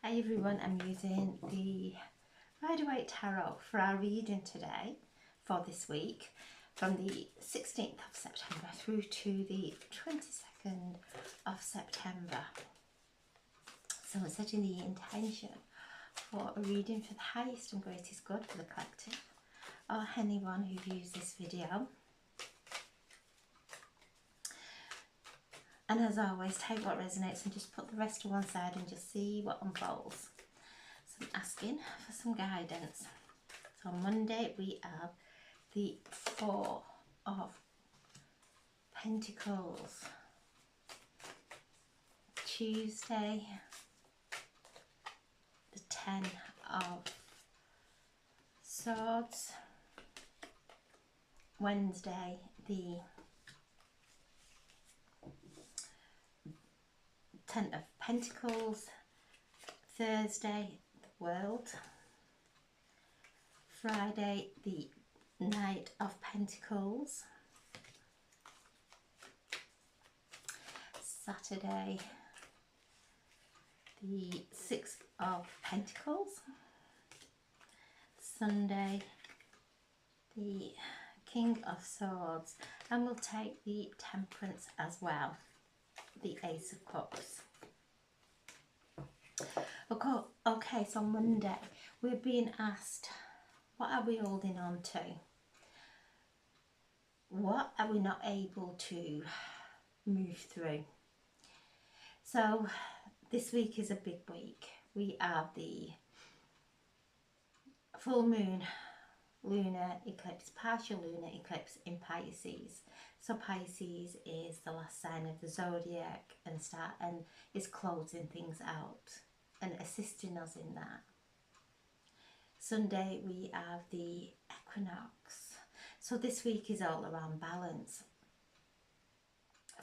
Hi everyone, I'm using the Rider-Waite Tarot for our reading today for this week from the 16th of September through to the 22nd of September. So I'm setting the intention for a reading for the highest and greatest good for the collective or anyone who views this video. And as always, take what resonates and just put the rest to one side and just see what unfolds. So I'm asking for some guidance. So on Monday we have the Four of Pentacles. Tuesday, the Ten of Swords. Wednesday, the Ten of Pentacles. Thursday, the World. Friday, the Knight of Pentacles. Saturday, the Six of Pentacles. Sunday, the King of Swords, and we'll take the Temperance as well, the Ace of Cups. Okay, so Monday we're being asked, what are we holding on to? What are we not able to move through? So this week is a big week. We have the full moon lunar eclipse, partial lunar eclipse in Pisces. So Pisces is the last sign of the zodiac and is closing things out and assisting us in that. Sunday we have the equinox. So this week is all around balance.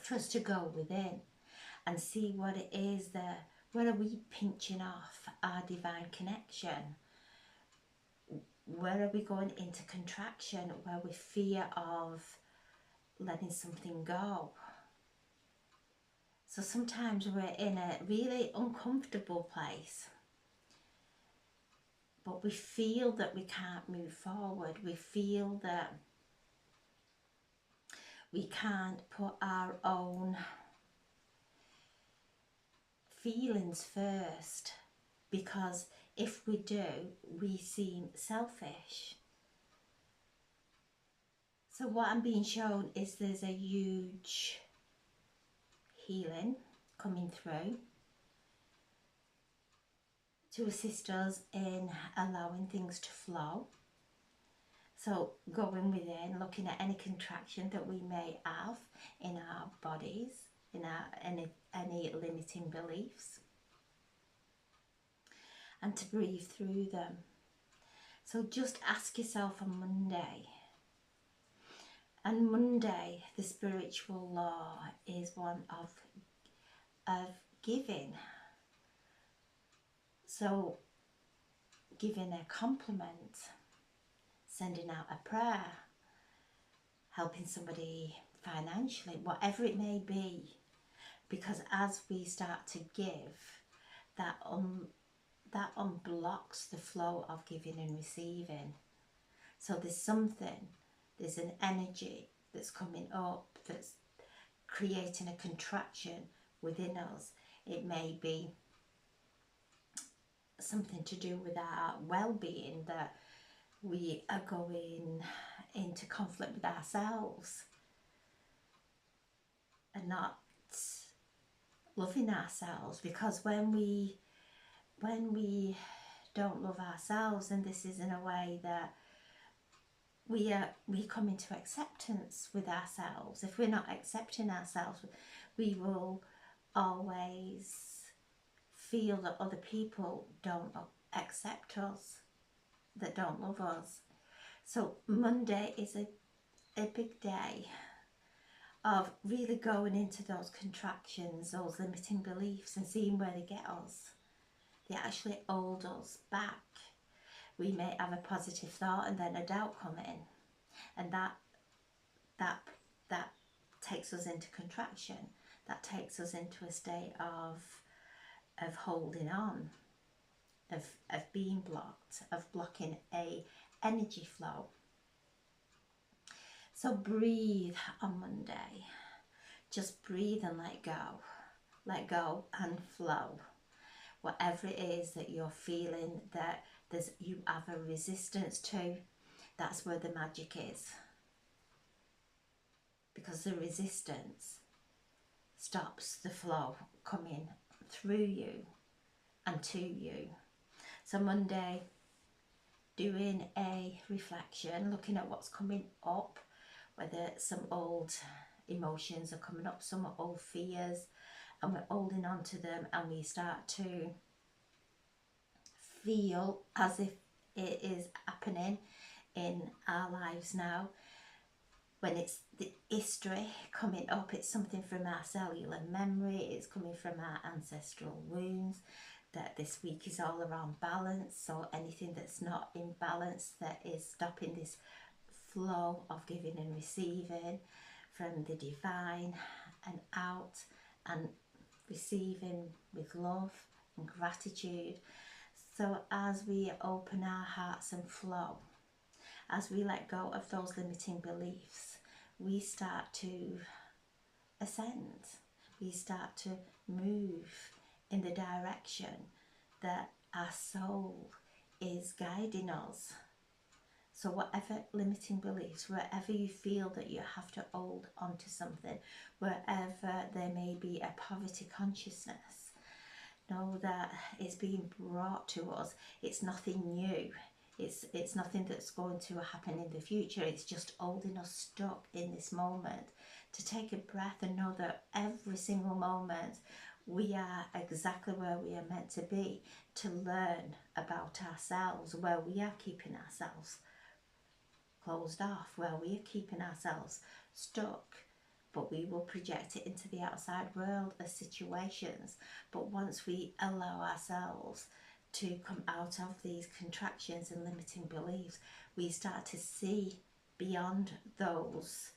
For us to go within and see what it is that, where are we pinching off our divine connection? Where are we going into contraction, where we fear of letting something go? So sometimes we're in a really uncomfortable place, but we feel that we can't move forward. We feel that we can't put our own feelings first, because if we do, we seem selfish. So what I'm being shown is there's a huge healing coming through to assist us in allowing things to flow. So going within, looking at any contraction that we may have in our bodies, in our any limiting beliefs, and to breathe through them. So just ask yourself on Monday. And Monday, the spiritual law is one of giving. So giving a compliment, sending out a prayer, helping somebody financially, whatever it may be. Because as we start to give, that unblocks the flow of giving and receiving. So there's an energy that's coming up, that's creating a contraction within us. It may be something to do with our well-being, that we are going into conflict with ourselves and not loving ourselves. Because when we don't love ourselves, and this is in a way that we come into acceptance with ourselves. If we're not accepting ourselves, we will always feel that other people don't accept us, that don't love us. So Monday is a big day of really going into those contractions, those limiting beliefs, and seeing where they get us. They actually hold us back. We may have a positive thought and then a doubt come in, and that takes us into contraction. That takes us into a state of holding on. of being blocked, of blocking a energy flow. So breathe on Monday. Just breathe and let go. Let go and flow. Whatever it is that you're feeling that you have a resistance to, that's where the magic is. Because the resistance stops the flow coming through you and to you. So Monday, doing a reflection, looking at what's coming up, whether some old emotions are coming up, some old fears, and we're holding on to them, and we start to feel as if it is happening in our lives now. When it's the history coming up, it's something from our cellular memory, it's coming from our ancestral wounds, that this week is all around balance. So anything that's not in balance, that is stopping this flow of giving and receiving from the divine and out, and receiving with love and gratitude. So as we open our hearts and flow, as we let go of those limiting beliefs, we start to ascend. We start to move in the direction that our soul is guiding us. So whatever limiting beliefs, wherever you feel that you have to hold on to something, wherever there may be a poverty consciousness, know that it's being brought to us. It's nothing new. It's nothing that's going to happen in the future. It's just holding us stuck in this moment. To take a breath and know that every single moment we are exactly where we are meant to be, to learn about ourselves, where we are keeping ourselves closed off, where we are keeping ourselves stuck. But we will project it into the outside world as situations. But once we allow ourselves to come out of these contractions and limiting beliefs, we start to see beyond those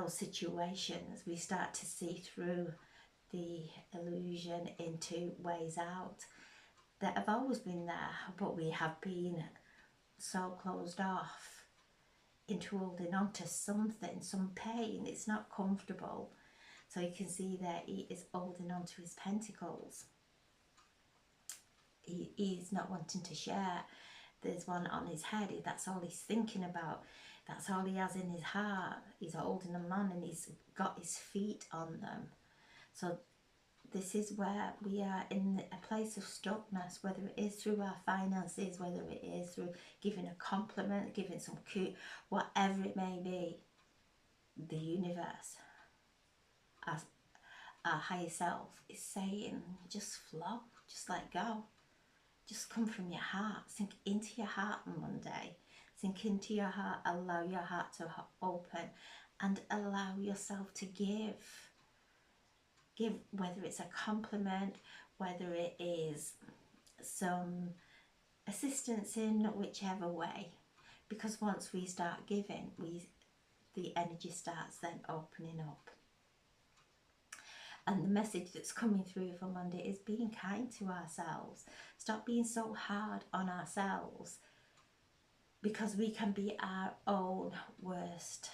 situations. We start to see through the illusion into ways out that have always been there, but we have been so closed off into holding on to something, some pain. It's not comfortable. So you can see that he is holding on to his pentacles. He's not wanting to share. There's one on his head. That's all he's thinking about. That's all he has in his heart. He's holding them on and he's got his feet on them. So this is where we are in a place of stuckness, whether it is through our finances, whether it is through giving a compliment, giving some cute, whatever it may be. The universe, our higher self, is saying, just flow, just let go. Just come from your heart, sink into your heart on Monday. Sink into your heart, allow your heart to open, and allow yourself to give. Give, whether it's a compliment, whether it is some assistance in whichever way. Because once we start giving, the energy starts then opening up. And the message that's coming through for Monday is being kind to ourselves. Stop being so hard on ourselves, because we can be our own worst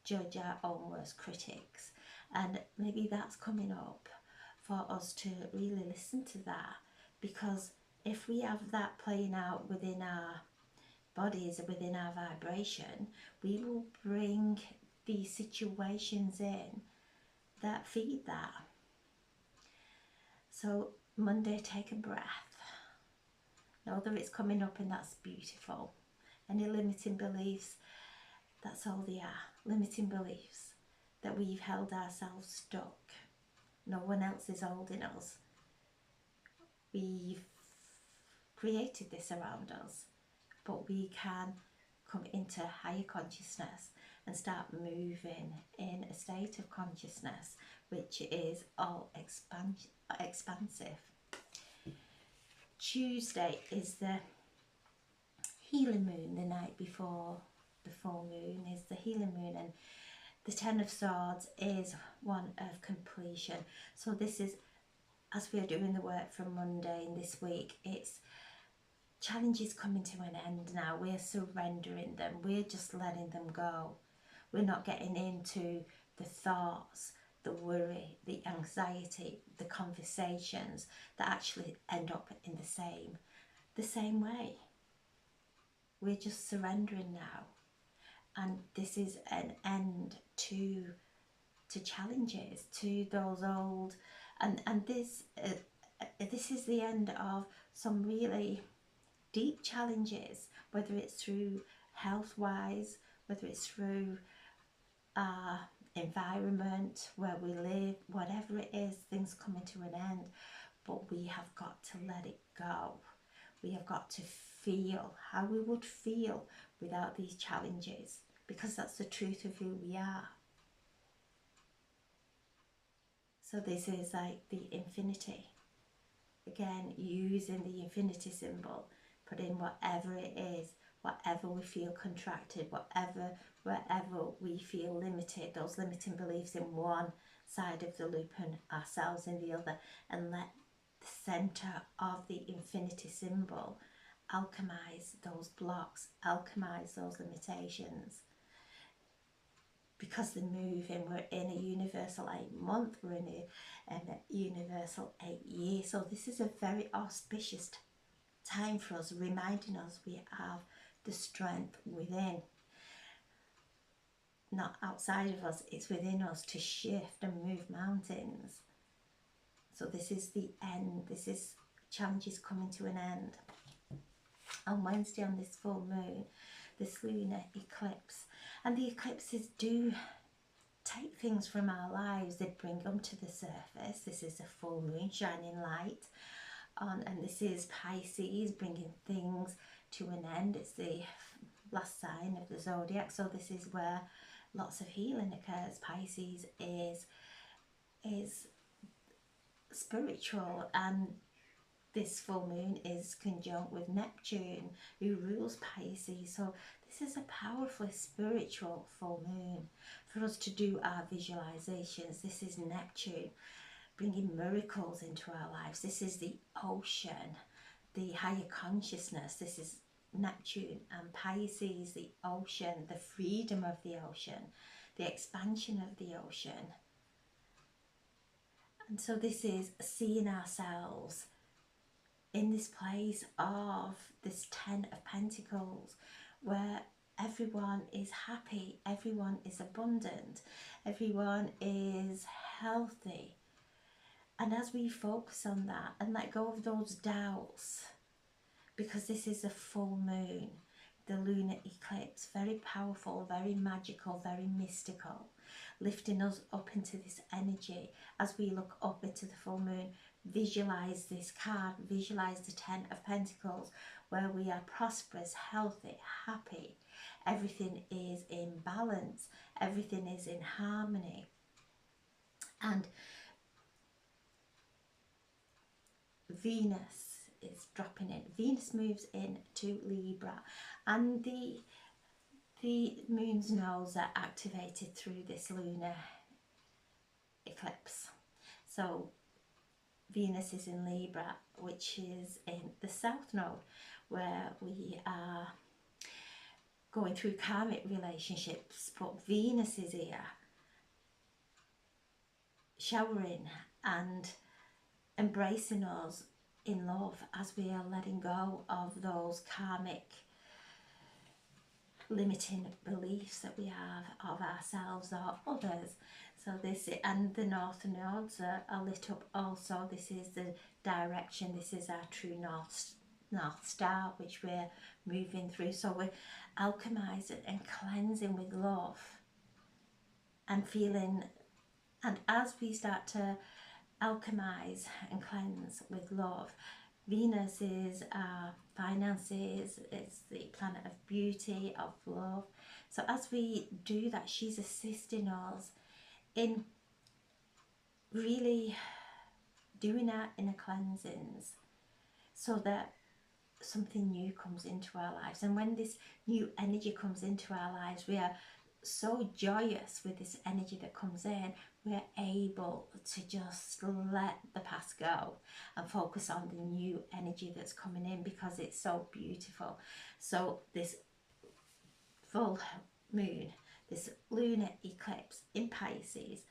judge, our own worst critics. And maybe that's coming up for us to really listen to that, because if we have that playing out within our bodies, within our vibration, we will bring these situations in that feed that. So Monday, take a breath. Know that it's coming up, and that's beautiful. Any limiting beliefs, that's all they are. Limiting beliefs that we've held ourselves stuck. No one else is holding us. We've created this around us, but we can come into higher consciousness and start moving in a state of consciousness which is all expansive. Tuesday is the healing moon. The night before the full moon is the healing moon, and the Ten of Swords is one of completion. So this is as we're doing the work from Monday and this week, it's challenges coming to an end now. We're surrendering them. We're just letting them go. We're not getting into the thoughts, the worry, the anxiety, the conversations that actually end up in the same way. We're just surrendering now. And this is an end to challenges, to those old, and this is the end of some really deep challenges, whether it's through health wise, whether it's through our environment where we live, whatever it is, things coming to an end. But we have got to let it go. We have got to feel how we would feel without these challenges, because that's the truth of who we are. So this is like the infinity. Again, using the infinity symbol, put in whatever it is, whatever we feel contracted, wherever we feel limited, those limiting beliefs in one side of the loop and ourselves in the other, and let the center of the infinity symbol alchemize those blocks, alchemize those limitations. Because they're moving, we're in a universal 8-month, we're in a universal 8 years. So this is a very auspicious time for us, reminding us we have the strength within, not outside of us, it's within us to shift and move mountains. So this is the end, this is challenges coming to an end. On Wednesday, on this full moon, this lunar eclipse, and the eclipses do take things from our lives, they bring them to the surface. This is a full moon shining light on, and this is Pisces, bringing things to an end. It's the last sign of the zodiac, so this is where lots of healing occurs. Pisces is spiritual, and this full moon is conjunct with Neptune, who rules Pisces. So this is a powerfully spiritual full moon for us to do our visualizations. This is Neptune bringing miracles into our lives. This is the ocean, the higher consciousness. This is Neptune and Pisces, the ocean, the freedom of the ocean, the expansion of the ocean. And so this is seeing ourselves in this place of this 10 of Pentacles, where everyone is happy, everyone is abundant, everyone is healthy. And as we focus on that and let go of those doubts, because this is a full moon, the lunar eclipse, very powerful, very magical, very mystical, lifting us up into this energy. As we look up into the full moon, visualize this card, visualize the 10 of Pentacles, where we are prosperous, healthy, happy. Everything is in balance, everything is in harmony. And Venus is dropping in. Venus moves into Libra, and the moon's nodes are activated through this lunar eclipse. So Venus is in Libra, which is in the South Node, where we are going through karmic relationships, but Venus is here showering and embracing us in love as we are letting go of those karmic limiting beliefs that we have of ourselves or others. So this, and the north nodes are lit up also. This is the direction, this is our true north star, which we're moving through. So we're alchemizing and cleansing with love and feeling, and as we start to alchemize and cleanse with love, Venus is our finances, it's the planet of beauty, of love. So as we do that, she's assisting us in really doing our inner cleansings so that something new comes into our lives. And when this new energy comes into our lives, we are so joyous with this energy that comes in. we're able to just let the past go and focus on the new energy that's coming in, because it's so beautiful. So this full moon, this lunar eclipse in Pisces,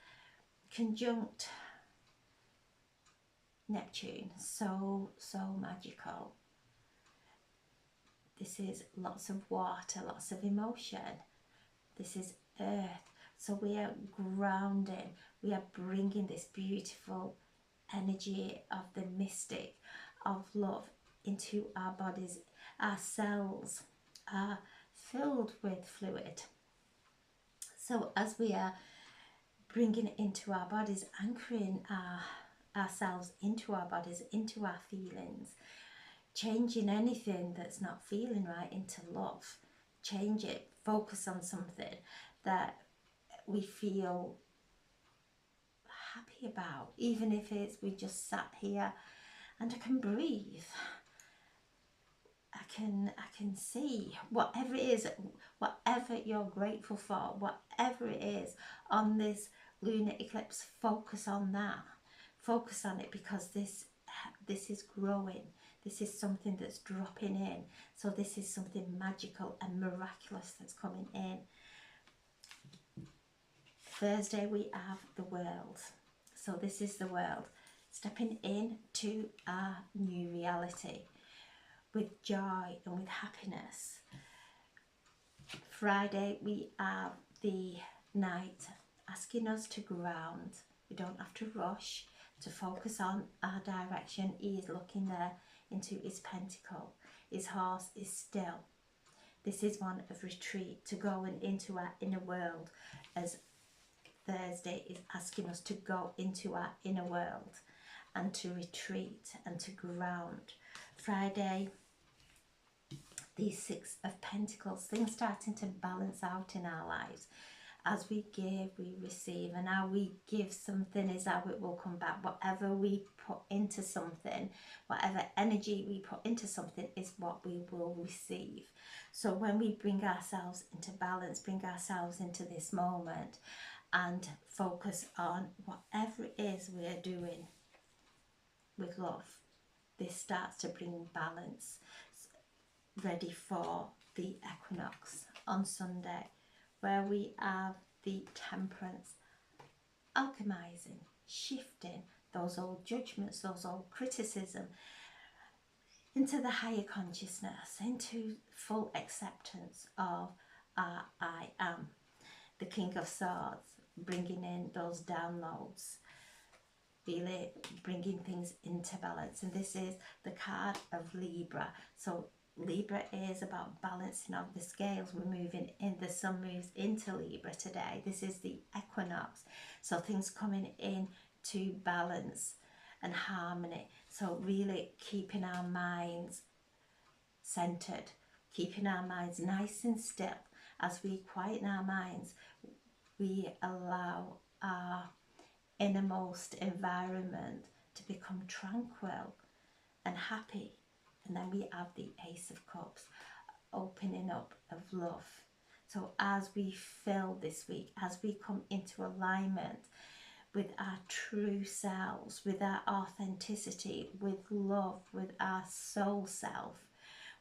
conjunct Neptune, so magical. This is lots of water, lots of emotion. This is earth. So we are grounding, we are bringing this beautiful energy of the mystic, of love into our bodies. Our cells are filled with fluid. So as we are bringing it into our bodies, anchoring ourselves into our bodies, into our feelings, changing anything that's not feeling right into love. Change it, focus on something that we feel happy about, even if it's we just sat here and I can breathe. I can see whatever it is, whatever you're grateful for, whatever it is on this lunar eclipse, focus on that. Focus on it, because this is growing. This is something that's dropping in. So this is something magical and miraculous that's coming in. Thursday we have the world. So this is the world stepping into our new reality with joy and with happiness. Friday we have the night asking us to ground. We don't have to rush, to focus on our direction. He is looking there into his pentacle. His horse is still. This is one of retreat, to go into our inner world, as Thursday is asking us to go into our inner world and to retreat and to ground. Friday, the Six of Pentacles, things starting to balance out in our lives. As we give, we receive, and how we give something is how it will come back. Whatever we put into something, whatever energy we put into something is what we will receive. So when we bring ourselves into balance, bring ourselves into this moment and focus on whatever it is we are doing with love, this starts to bring balance, ready for the equinox on Sunday, where we have the Temperance, alchemizing, shifting those old judgments, those old criticism into the higher consciousness, into full acceptance of our I am. The King of Swords, bringing in those downloads, really bringing things into balance. And this is the card of Libra. So Libra is about balancing of the scales. We're moving in, the sun moves into Libra today. This is the equinox. So things coming in to balance and harmony. So really keeping our minds centered, keeping our minds nice and still. As we quieten our minds, we allow our innermost environment to become tranquil and happy. And then we have the Ace of Cups, opening up of love. So as we fill this week, as we come into alignment with our true selves, with our authenticity, with love, with our soul self,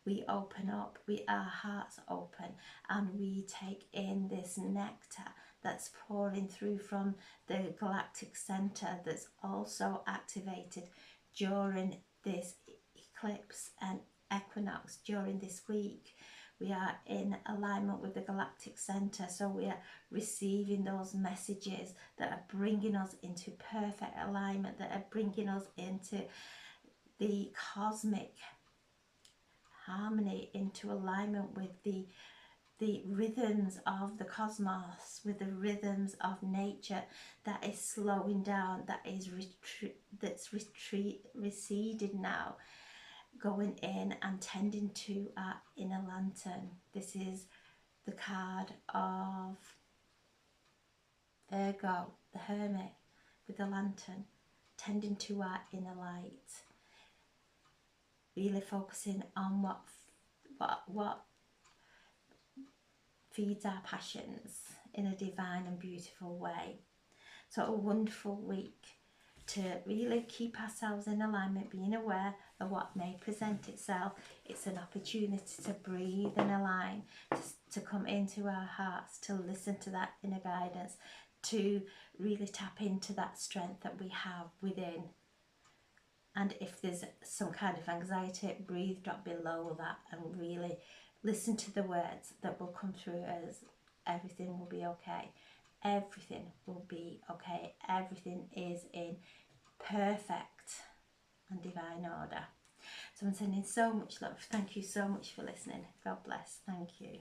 we open up, our hearts open, and we take in this nectar that's pouring through from the galactic center, that's also activated during this eclipse and equinox. During this week, we are in alignment with the galactic center, so we are receiving those messages that are bringing us into perfect alignment, that are bringing us into the cosmic harmony, into alignment with the rhythms of the cosmos, with the rhythms of nature, that is slowing down, that is receding now, going in and tending to our inner lantern. This is the card of Virgo, the Hermit, with the lantern, tending to our inner light, really focusing on what feeds our passions in a divine and beautiful way. So a wonderful week to really keep ourselves in alignment, being aware of what may present itself. It's an opportunity to breathe and align, to come into our hearts, to listen to that inner guidance, to really tap into that strength that we have within. And if there's some kind of anxiety, breathe, drop below that, and really listen to the words that will come through as everything will be okay. Everything will be okay. Everything is in perfect and divine order. So I'm sending so much love. Thank you so much for listening. God bless. Thank you.